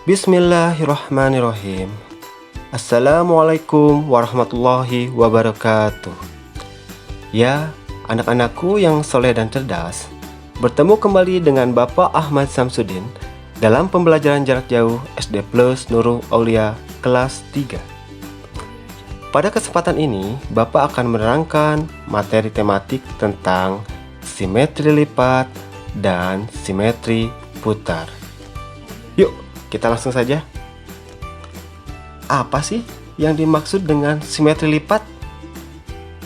Bismillahirrahmanirrahim. Assalamualaikum warahmatullahi wabarakatuh. Ya, anak-anakku yang soleh dan cerdas, bertemu kembali dengan Bapak Ahmad Samsudin dalam pembelajaran jarak jauh SD Plus Nurul Aulia kelas 3. Pada kesempatan ini, Bapak akan menerangkan materi tematik tentang simetri lipat dan simetri putar. Yuk, kita langsung saja. Apa sih yang dimaksud dengan simetri lipat?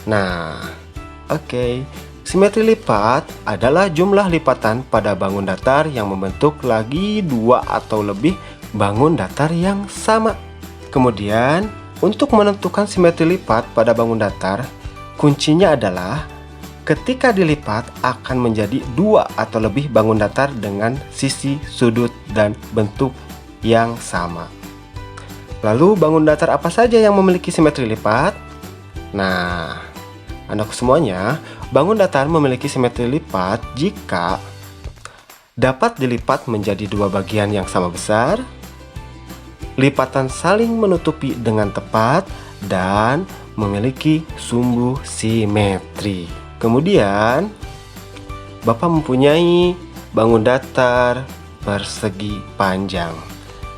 Nah, oke. Simetri lipat adalah jumlah lipatan pada bangun datar yang membentuk lagi dua atau lebih bangun datar yang sama. Kemudian, untuk menentukan simetri lipat pada bangun datar, kuncinya adalah ketika dilipat akan menjadi dua atau lebih bangun datar dengan sisi, sudut, dan bentuk yang sama. Lalu bangun datar apa saja yang memiliki simetri lipat? Nah, anak semuanya, bangun datar memiliki simetri lipat jika dapat dilipat menjadi dua bagian yang sama besar, lipatan saling menutupi dengan tepat, dan memiliki sumbu simetri. Kemudian, Bapak mempunyai bangun datar persegi panjang.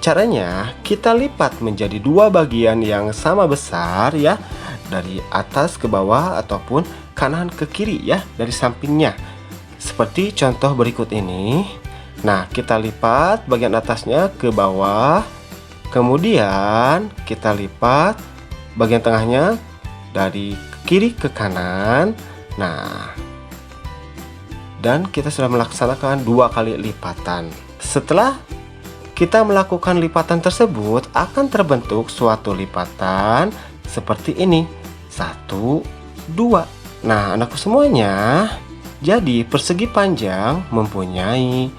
Caranya, kita lipat menjadi dua bagian yang sama besar ya, dari atas ke bawah ataupun kanan ke kiri ya, dari sampingnya. Seperti contoh berikut ini. Nah, kita lipat bagian atasnya ke bawah. Kemudian, kita lipat bagian tengahnya dari kiri ke kanan. Nah, dan kita sudah melaksanakan dua kali lipatan. Setelah kita melakukan lipatan tersebut, akan terbentuk suatu lipatan seperti ini. 1, 2. Nah, anakku semuanya, jadi persegi panjang mempunyai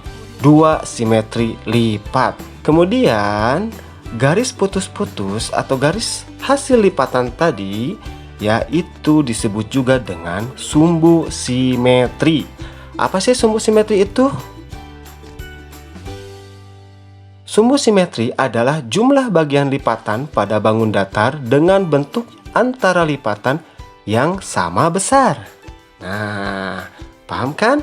dua simetri lipat. Kemudian, garis putus-putus atau garis hasil lipatan tadi, yaitu disebut juga dengan sumbu simetri. Apa sih sumbu simetri itu? Sumbu simetri adalah jumlah bagian lipatan pada bangun datar dengan bentuk antara lipatan yang sama besar. Nah, paham kan?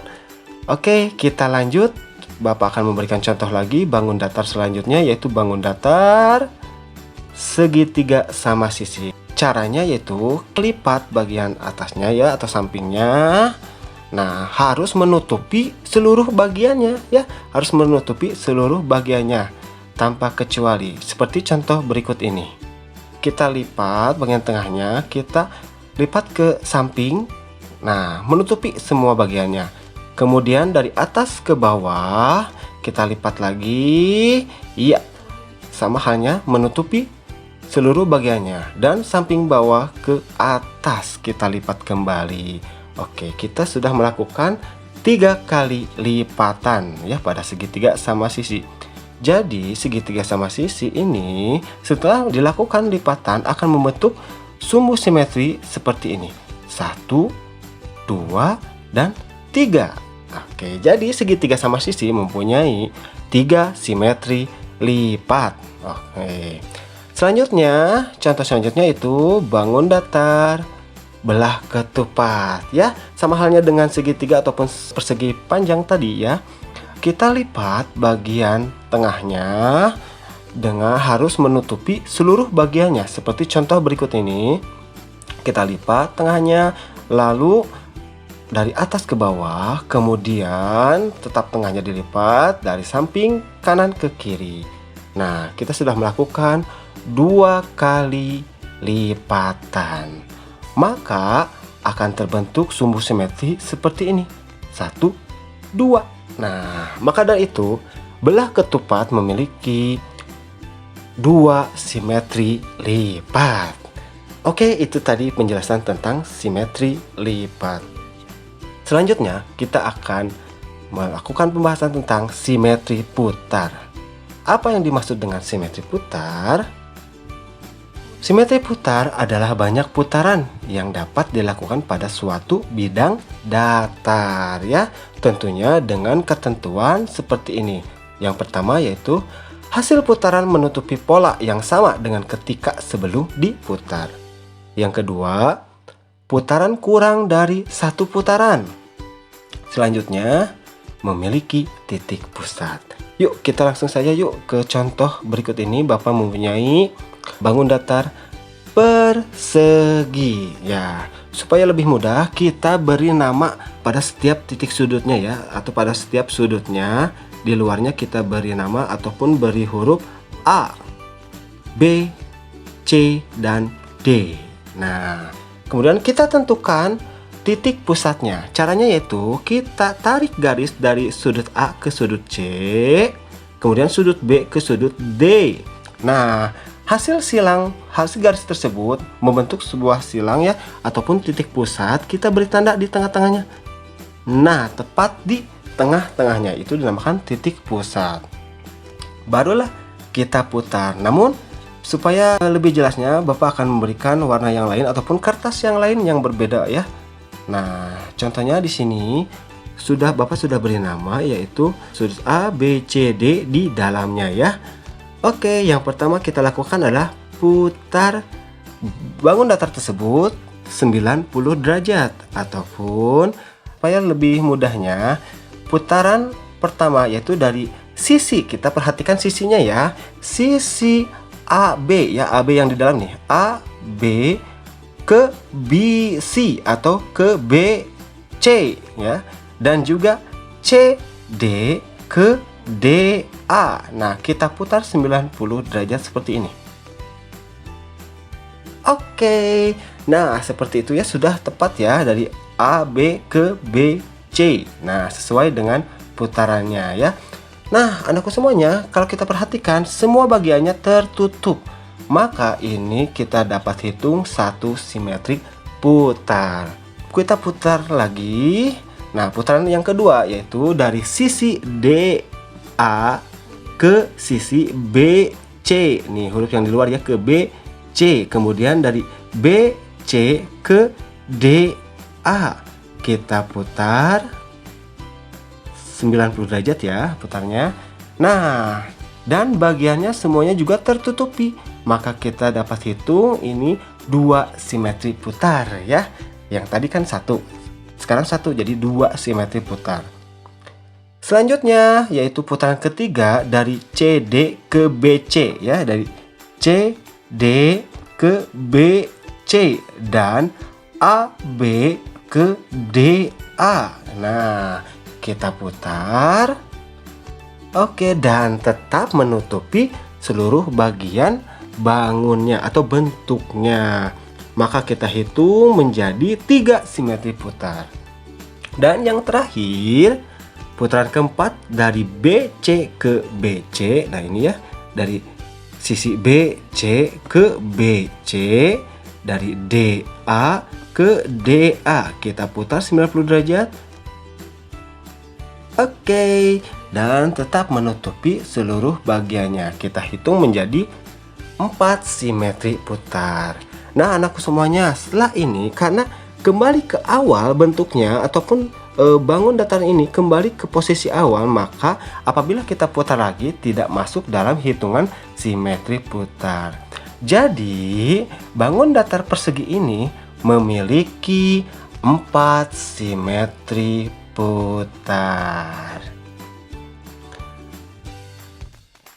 Oke, kita lanjut. Bapak akan memberikan contoh lagi bangun datar selanjutnya, yaitu bangun datar segitiga sama sisi. Caranya yaitu lipat bagian atasnya ya, atau sampingnya. Nah, harus menutupi seluruh bagiannya ya, harus menutupi seluruh bagiannya tanpa kecuali. Seperti contoh berikut ini. Kita lipat bagian tengahnya, kita lipat ke samping. Nah, menutupi semua bagiannya. Kemudian dari atas ke bawah, kita lipat lagi. Iya, sama halnya menutupi seluruh bagiannya. Dan samping bawah ke atas kita lipat kembali. Oke, kita sudah melakukan 3 kali lipatan ya pada segitiga sama sisi. Jadi segitiga sama sisi ini setelah dilakukan lipatan akan membentuk sumbu simetri seperti ini. 1, 2, dan 3. Oke, jadi segitiga sama sisi mempunyai 3 simetri lipat. Oke. Selanjutnya, contoh selanjutnya itu bangun datar belah ketupat ya, sama halnya dengan segitiga ataupun persegi panjang tadi ya. Kita lipat bagian tengahnya dengan harus menutupi seluruh bagiannya seperti contoh berikut ini. Kita lipat tengahnya, lalu dari atas ke bawah, kemudian tetap tengahnya dilipat dari samping kanan ke kiri. Nah, kita sudah melakukan 2 kali lipatan. Maka akan terbentuk sumbu simetri seperti ini. 1, 2. Nah, maka dari itu belah ketupat memiliki 2 simetri lipat. Oke, itu tadi penjelasan tentang simetri lipat. Selanjutnya kita akan melakukan pembahasan tentang simetri putar. Apa yang dimaksud dengan simetri putar? Simetri putar adalah banyak putaran yang dapat dilakukan pada suatu bidang datar ya. Tentunya dengan ketentuan seperti ini. Yang pertama yaitu Hasil putaran menutupi pola yang sama dengan ketika sebelum diputar. Yang kedua, putaran kurang dari satu putaran. Selanjutnya, memiliki titik pusat. Yuk kita langsung saja yuk ke contoh berikut ini. Bapak mempunyai bangun datar persegi. Ya, supaya lebih mudah kita beri nama pada setiap titik sudutnya ya, atau pada setiap sudutnya. Di luarnya kita beri nama ataupun beri huruf A, B, C, dan D. Nah, kemudian kita tentukan titik pusatnya. Caranya yaitu kita tarik garis dari sudut A ke sudut C, kemudian sudut B ke sudut D. Nah, hasil garis tersebut membentuk sebuah silang ya, ataupun titik pusat. Kita beri tanda di tengah-tengahnya. Nah, tepat di tengah-tengahnya itu dinamakan titik pusat. Barulah kita putar. Namun supaya lebih jelasnya, Bapak akan memberikan warna yang lain ataupun kertas yang lain yang berbeda ya. Nah, contohnya di sini Bapak sudah beri nama, yaitu sudut A, B, C, D di dalamnya ya. Oke, yang pertama kita lakukan adalah putar bangun datar tersebut 90 derajat, ataupun supaya lebih mudahnya, putaran pertama yaitu dari sisi, kita perhatikan sisinya ya, sisi AB ya, AB yang di dalam nih, AB ke BC atau ke BC ya, dan juga CD ke DA. Nah, kita putar 90 derajat seperti ini. Oke, nah seperti itu ya, sudah tepat ya, dari AB ke BC. Nah, sesuai dengan putarannya ya. Nah, anakku semuanya, kalau kita perhatikan semua bagiannya tertutup, maka ini kita dapat hitung satu simetri putar. Kita putar lagi. Nah, putaran yang kedua yaitu dari sisi DA ke sisi BC. Nih, huruf yang di luar ya, ke BC. Kemudian dari BC ke DA. Kita putar 90 derajat ya putarnya. Nah, dan bagiannya semuanya juga tertutupi, maka kita dapat hitung ini 2 simetri putar ya. Yang tadi kan 1, sekarang 1, jadi 2 simetri putar. Selanjutnya yaitu putaran ketiga dari CD ke BC ya, dari CD ke BC dan AB ke DA. Nah, kita putar. Oke, dan tetap menutupi seluruh bagian bangunnya atau bentuknya. Maka kita hitung menjadi 3 simetri putar. Dan yang terakhir, putaran keempat dari BC ke BC. Nah, ini ya, dari sisi BC ke BC, dari DA ke DA. Kita putar 90 derajat. Oke, dan tetap menutupi seluruh bagiannya. Kita hitung menjadi 4 simetri putar. Nah, anakku semuanya, setelah ini karena kembali ke awal bentuknya ataupun bangun datar ini kembali ke posisi awal, maka apabila kita putar lagi tidak masuk dalam hitungan simetri putar. Jadi, bangun datar persegi ini memiliki 4 simetri putar.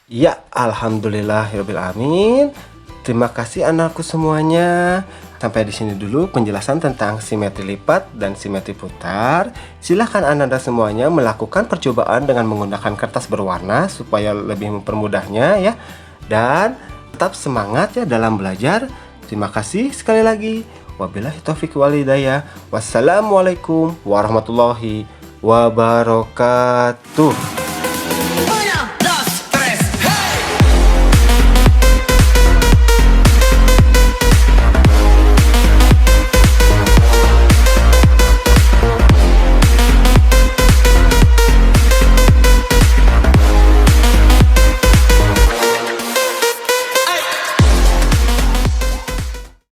Ya, alhamdulillahirobbilalamin. Terima kasih anakku semuanya. Sampai di sini dulu penjelasan tentang simetri lipat dan simetri putar. Silahkan anda semuanya melakukan percobaan dengan menggunakan kertas berwarna supaya lebih mempermudahnya ya. Dan tetap semangat ya dalam belajar. Terima kasih sekali lagi. Wabillahi taufiq wal hidayah. Wassalamualaikum warahmatullahi wabarakatuh.